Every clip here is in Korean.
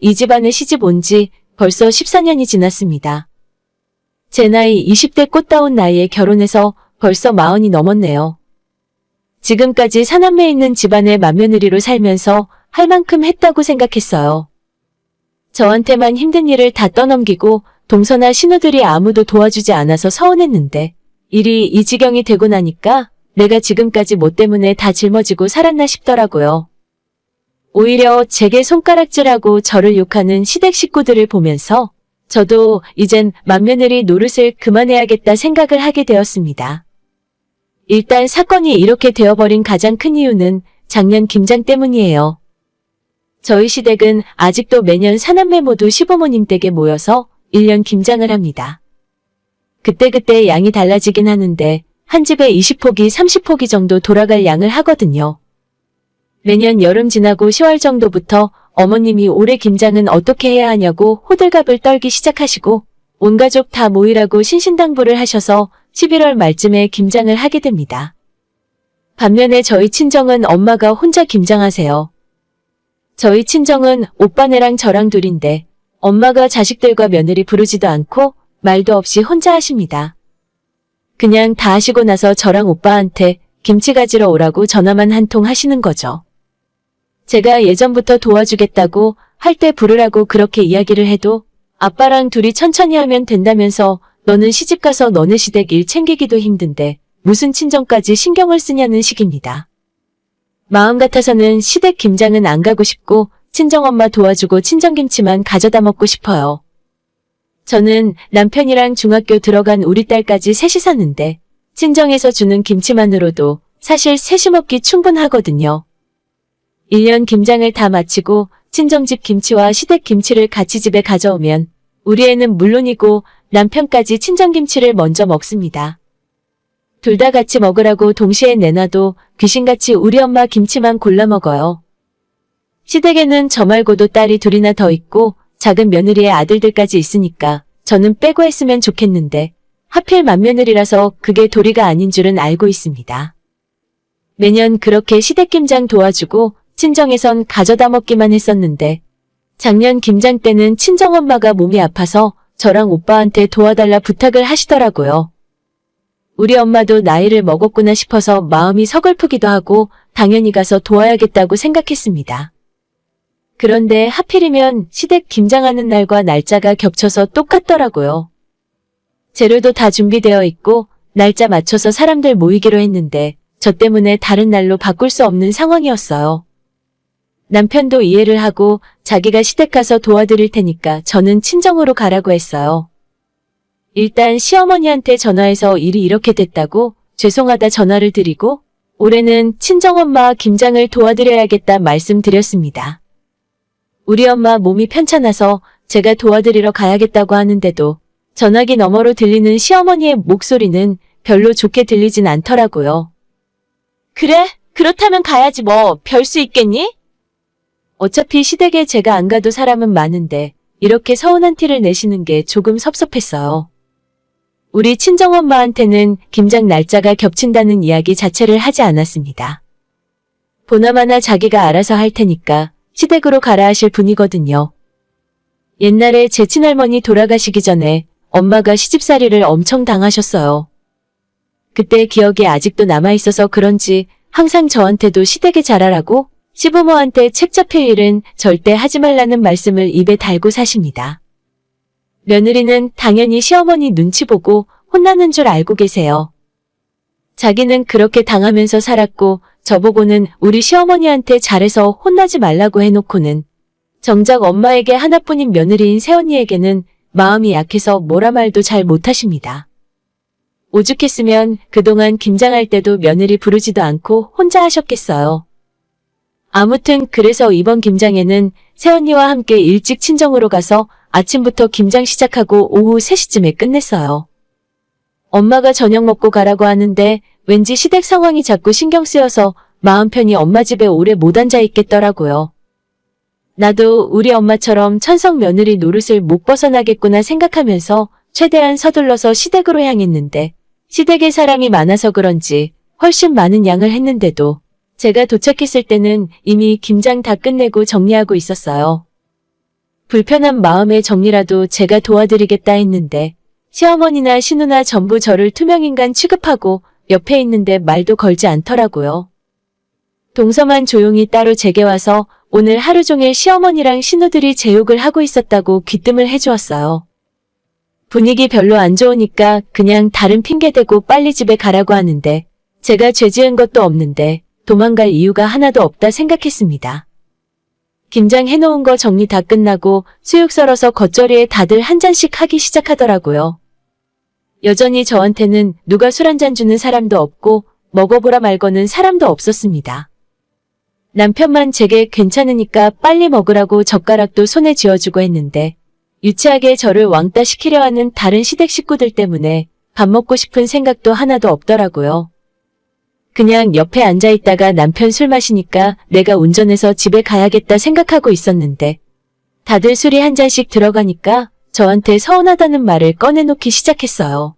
이 집안에 시집 온 지 벌써 14년이 지났습니다. 제 나이 20대 꽃다운 나이에 결혼해서 벌써 40이 넘었네요. 지금까지 사남매 있는 집안의 맏며느리로 살면서 할 만큼 했다고 생각했어요. 저한테만 힘든 일을 다 떠넘기고 동서나 신우들이 아무도 도와주지 않아서 서운했는데 일이 이 지경이 되고 나니까 내가 지금까지 뭐 때문에 다 짊어지고 살았나 싶더라고요. 오히려 제게 손가락질하고 저를 욕하는 시댁 식구들을 보면서 저도 이젠 맏며느리 노릇을 그만해야겠다 생각을 하게 되었습니다. 일단 사건이 이렇게 되어버린 가장 큰 이유는 작년 김장 때문이에요. 저희 시댁은 아직도 매년 사남매 모두 시부모님 댁에 모여서 1년 김장을 합니다. 그때그때 양이 달라지긴 하는데 한 집에 20포기, 30포기 정도 돌아갈 양을 하거든요. 매년 여름 지나고 10월 정도부터 어머님이 올해 김장은 어떻게 해야 하냐고 호들갑을 떨기 시작하시고 온 가족 다 모이라고 신신당부를 하셔서 11월 말쯤에 김장을 하게 됩니다. 반면에 저희 친정은 엄마가 혼자 김장하세요. 저희 친정은 오빠네랑 저랑 둘인데 엄마가 자식들과 며느리 부르지도 않고 말도 없이 혼자 하십니다. 그냥 다 하시고 나서 저랑 오빠한테 김치 가지러 오라고 전화만 한 통 하시는 거죠. 제가 예전부터 도와주겠다고 할 때 부르라고 그렇게 이야기를 해도 아빠랑 둘이 천천히 하면 된다면서 너는 시집가서 너네 시댁 일 챙기기도 힘든데 무슨 친정까지 신경을 쓰냐는 식입니다. 마음 같아서는 시댁 김장은 안 가고 싶고 친정엄마 도와주고 친정김치만 가져다 먹고 싶어요. 저는 남편이랑 중학교 들어간 우리 딸까지 셋이 사는데 친정에서 주는 김치만으로도 사실 셋이 먹기 충분하거든요. 1년 김장을 다 마치고 친정집 김치와 시댁 김치를 같이 집에 가져오면 우리 애는 물론이고 남편까지 친정김치를 먼저 먹습니다. 둘 다 같이 먹으라고 동시에 내놔도 귀신같이 우리 엄마 김치만 골라 먹어요. 시댁에는 저 말고도 딸이 둘이나 더 있고 작은 며느리의 아들들까지 있으니까 저는 빼고 했으면 좋겠는데 하필 맏며느리라서 그게 도리가 아닌 줄은 알고 있습니다. 매년 그렇게 시댁 김장 도와주고 친정에선 가져다 먹기만 했었는데 작년 김장 때는 친정엄마가 몸이 아파서 저랑 오빠한테 도와달라 부탁을 하시더라고요. 우리 엄마도 나이를 먹었구나 싶어서 마음이 서글프기도 하고 당연히 가서 도와야겠다고 생각했습니다. 그런데 하필이면 시댁 김장하는 날과 날짜가 겹쳐서 똑같더라고요. 재료도 다 준비되어 있고 날짜 맞춰서 사람들 모이기로 했는데 저 때문에 다른 날로 바꿀 수 없는 상황이었어요. 남편도 이해를 하고 자기가 시댁 가서 도와드릴 테니까 저는 친정으로 가라고 했어요. 일단 시어머니한테 전화해서 일이 이렇게 됐다고 죄송하다 전화를 드리고 올해는 친정엄마 김장을 도와드려야겠다 말씀드렸습니다. 우리 엄마 몸이 편찮아서 제가 도와드리러 가야겠다고 하는데도 전화기 너머로 들리는 시어머니의 목소리는 별로 좋게 들리진 않더라고요. 그래? 그렇다면 가야지 뭐 별 수 있겠니? 어차피 시댁에 제가 안 가도 사람은 많은데 이렇게 서운한 티를 내시는 게 조금 섭섭했어요. 우리 친정엄마한테는 김장 날짜가 겹친다는 이야기 자체를 하지 않았습니다. 보나마나 자기가 알아서 할 테니까 시댁으로 가라 하실 분이거든요. 옛날에 제 친할머니 돌아가시기 전에 엄마가 시집살이를 엄청 당하셨어요. 그때 기억이 아직도 남아있어서 그런지 항상 저한테도 시댁에 잘하라고 시부모한테 책 잡힐 일은 절대 하지 말라는 말씀을 입에 달고 사십니다. 며느리는 당연히 시어머니 눈치 보고 혼나는 줄 알고 계세요. 자기는 그렇게 당하면서 살았고 저보고는 우리 시어머니한테 잘해서 혼나지 말라고 해놓고는 정작 엄마에게 하나뿐인 며느리인 새언니에게는 마음이 약해서 뭐라 말도 잘 못하십니다. 오죽했으면 그동안 김장할 때도 며느리 부르지도 않고 혼자 하셨겠어요. 아무튼 그래서 이번 김장에는 새언니와 함께 일찍 친정으로 가서 아침부터 김장 시작하고 오후 3시쯤에 끝냈어요. 엄마가 저녁 먹고 가라고 하는데 왠지 시댁 상황이 자꾸 신경 쓰여서 마음 편히 엄마 집에 오래 못 앉아 있겠더라고요. 나도 우리 엄마처럼 천성 며느리 노릇을 못 벗어나겠구나 생각하면서 최대한 서둘러서 시댁으로 향했는데 시댁에 사람이 많아서 그런지 훨씬 많은 양을 했는데도 제가 도착했을 때는 이미 김장 다 끝내고 정리하고 있었어요. 불편한 마음의 정리라도 제가 도와드리겠다 했는데 시어머니나 시누나 전부 저를 투명인간 취급하고 옆에 있는데 말도 걸지 않더라고요. 동서만 조용히 따로 제게 와서 오늘 하루 종일 시어머니랑 시누들이 제 욕을 하고 있었다고 귀뜸을 해주었어요. 분위기 별로 안 좋으니까 그냥 다른 핑계대고 빨리 집에 가라고 하는데 제가 죄 지은 것도 없는데 도망갈 이유가 하나도 없다 생각했습니다. 김장해놓은 거 정리 다 끝나고 수육 썰어서 겉절이에 다들 한 잔씩 하기 시작하더라고요. 여전히 저한테는 누가 술 한 잔 주는 사람도 없고 먹어보라 말고는 사람도 없었습니다. 남편만 제게 괜찮으니까 빨리 먹으라고 젓가락도 손에 쥐어주고 했는데 유치하게 저를 왕따 시키려 하는 다른 시댁 식구들 때문에 밥 먹고 싶은 생각도 하나도 없더라고요. 그냥 옆에 앉아있다가 남편 술 마시니까 내가 운전해서 집에 가야겠다 생각하고 있었는데 다들 술이 한 잔씩 들어가니까 저한테 서운하다는 말을 꺼내놓기 시작했어요.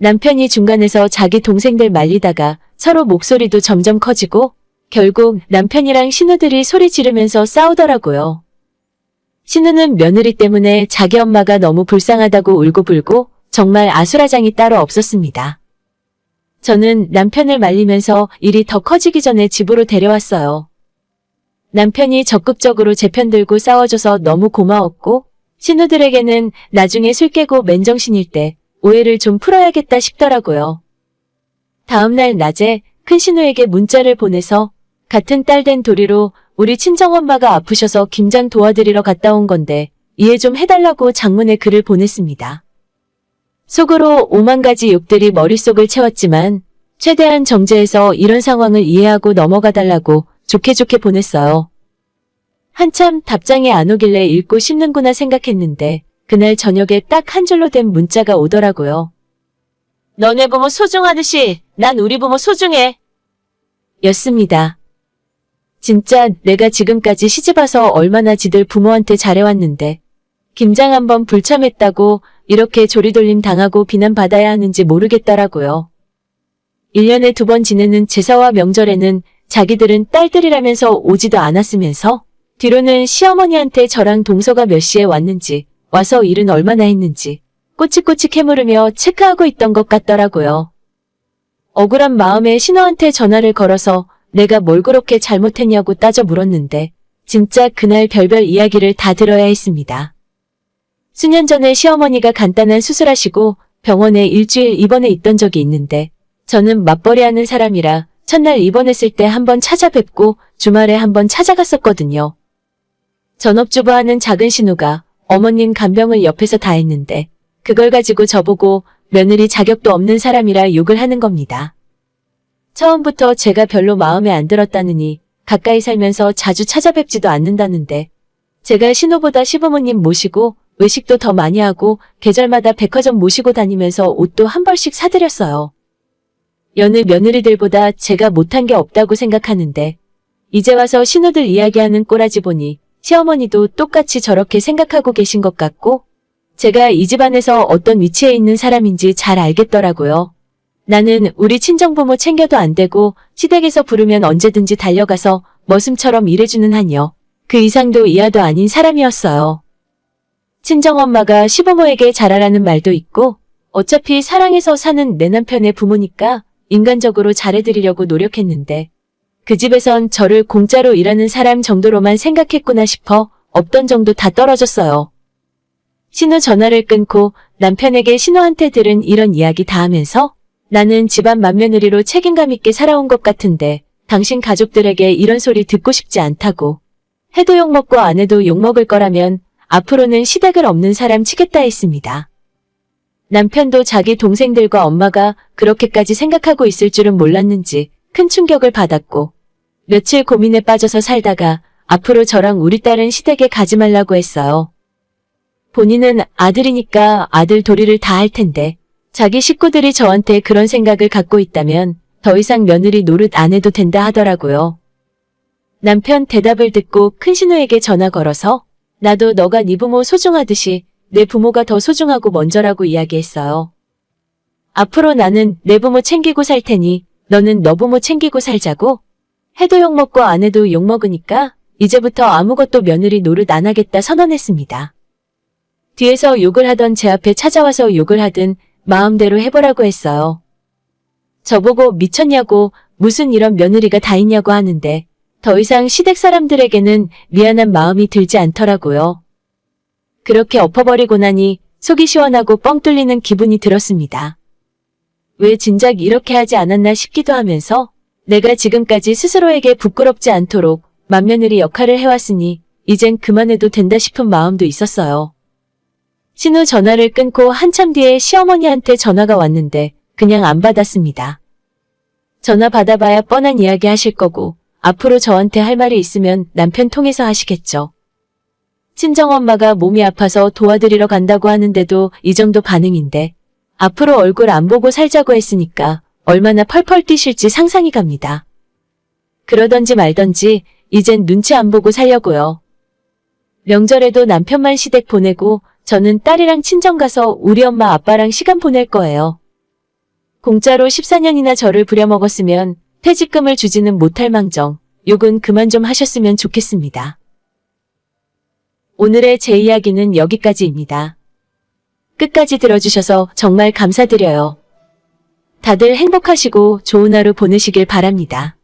남편이 중간에서 자기 동생들 말리다가 서로 목소리도 점점 커지고 결국 남편이랑 시누들이 소리 지르면서 싸우더라고요. 시누는 며느리 때문에 자기 엄마가 너무 불쌍하다고 울고불고 정말 아수라장이 따로 없었습니다. 저는 남편을 말리면서 일이 더 커지기 전에 집으로 데려왔어요. 남편이 적극적으로 제 편 들고 싸워줘서 너무 고마웠고 시누들에게는 나중에 술 깨고 맨정신일 때 오해를 좀 풀어야겠다 싶더라고요. 다음날 낮에 큰 시누에게 문자를 보내서 같은 딸 된 도리로 우리 친정엄마가 아프셔서 김장 도와드리러 갔다 온 건데 이해 좀 해달라고 장문의 글을 보냈습니다. 속으로 5만 가지 욕들이 머릿속을 채웠지만 최대한 정제해서 이런 상황을 이해하고 넘어가달라고 좋게 보냈어요. 한참 답장이 안 오길래 읽고 씹는구나 생각했는데 그날 저녁에 딱 한 줄로 된 문자가 오더라고요. 너네 부모 소중하듯이 난 우리 부모 소중해. 였습니다. 진짜 내가 지금까지 시집와서 얼마나 지들 부모한테 잘해왔는데 김장 한번 불참했다고 이렇게 조리돌림 당하고 비난받아야 하는지 모르겠더라고요. 1년에 2번 지내는 제사와 명절에는 자기들은 딸들이라면서 오지도 않았으면서 뒤로는 시어머니한테 저랑 동서가 몇 시에 왔는지 와서 일은 얼마나 했는지 꼬치꼬치 캐물으며 체크하고 있던 것 같더라고요. 억울한 마음에 신우한테 전화를 걸어서 내가 뭘 그렇게 잘못했냐고 따져 물었는데 진짜 그날 별별 이야기를 다 들어야 했습니다. 수년 전에 시어머니가 간단한 수술하시고 병원에 일주일 입원해 있던 적이 있는데 저는 맞벌이하는 사람이라 첫날 입원했을 때 한번 찾아뵙고 주말에 한번 찾아갔었거든요. 전업주부하는 작은 신우가 어머님 간병을 옆에서 다 했는데 그걸 가지고 저보고 며느리 자격도 없는 사람이라 욕을 하는 겁니다. 처음부터 제가 별로 마음에 안 들었다느니 가까이 살면서 자주 찾아뵙지도 않는다는데 제가 신우보다 시부모님 모시고 외식도 더 많이 하고 계절마다 백화점 모시고 다니면서 옷도 한 벌씩 사드렸어요. 여느 며느리들보다 제가 못한 게 없다고 생각하는데 이제 와서 신우들 이야기하는 꼬라지 보니 시어머니도 똑같이 저렇게 생각하고 계신 것 같고 제가 이 집안에서 어떤 위치에 있는 사람인지 잘 알겠더라고요. 나는 우리 친정부모 챙겨도 안 되고 시댁에서 부르면 언제든지 달려가서 머슴처럼 일해주는 한여 그 이상도 이하도 아닌 사람이었어요. 친정엄마가 시부모에게 잘하라는 말도 있고 어차피 사랑해서 사는 내 남편의 부모니까 인간적으로 잘해드리려고 노력했는데 그 집에선 저를 공짜로 일하는 사람 정도로만 생각했구나 싶어 없던 정도 다 떨어졌어요. 신우 전화를 끊고 남편에게 신우한테 들은 이런 이야기 다 하면서 나는 집안 맏며느리로 책임감 있게 살아온 것 같은데 당신 가족들에게 이런 소리 듣고 싶지 않다고 해도 욕먹고 안 해도 욕먹을 거라면 앞으로는 시댁을 없는 사람 치겠다 했습니다. 남편도 자기 동생들과 엄마가 그렇게까지 생각하고 있을 줄은 몰랐는지 큰 충격을 받았고 며칠 고민에 빠져서 살다가 앞으로 저랑 우리 딸은 시댁에 가지 말라고 했어요. 본인은 아들이니까 아들 도리를 다 할 텐데 자기 식구들이 저한테 그런 생각을 갖고 있다면 더 이상 며느리 노릇 안 해도 된다 하더라고요. 남편 대답을 듣고 큰신우에게 전화 걸어서 나도 너가 네 부모 소중하듯이 내 부모가 더 소중하고 먼저라고 이야기했어요. 앞으로 나는 내 부모 챙기고 살 테니 너는 너 부모 챙기고 살자고 해도 욕먹고 안 해도 욕먹으니까 이제부터 아무것도 며느리 노릇 안 하겠다 선언했습니다. 뒤에서 욕을 하던 제 앞에 찾아와서 욕을 하든 마음대로 해보라고 했어요. 저보고 미쳤냐고 무슨 이런 며느리가 다 있냐고 하는데 더 이상 시댁 사람들에게는 미안한 마음이 들지 않더라고요. 그렇게 엎어버리고 나니 속이 시원하고 뻥 뚫리는 기분이 들었습니다. 왜 진작 이렇게 하지 않았나 싶기도 하면서 내가 지금까지 스스로에게 부끄럽지 않도록 맏며느리 역할을 해왔으니 이젠 그만해도 된다 싶은 마음도 있었어요. 신우 전화를 끊고 한참 뒤에 시어머니한테 전화가 왔는데 그냥 안 받았습니다. 전화 받아봐야 뻔한 이야기 하실 거고 앞으로 저한테 할 말이 있으면 남편 통해서 하시겠죠. 친정엄마가 몸이 아파서 도와드리러 간다고 하는데도 이 정도 반응인데 앞으로 얼굴 안 보고 살자고 했으니까 얼마나 펄펄 뛰실지 상상이 갑니다. 그러던지 말던지 이젠 눈치 안 보고 살려고요. 명절에도 남편만 시댁 보내고 저는 딸이랑 친정 가서 우리 엄마 아빠랑 시간 보낼 거예요. 공짜로 14년이나 저를 부려먹었으면 퇴직금을 주지는 못할 망정 욕은 그만 좀 하셨으면 좋겠습니다. 오늘의 제 이야기는 여기까지입니다. 끝까지 들어주셔서 정말 감사드려요. 다들 행복하시고 좋은 하루 보내시길 바랍니다.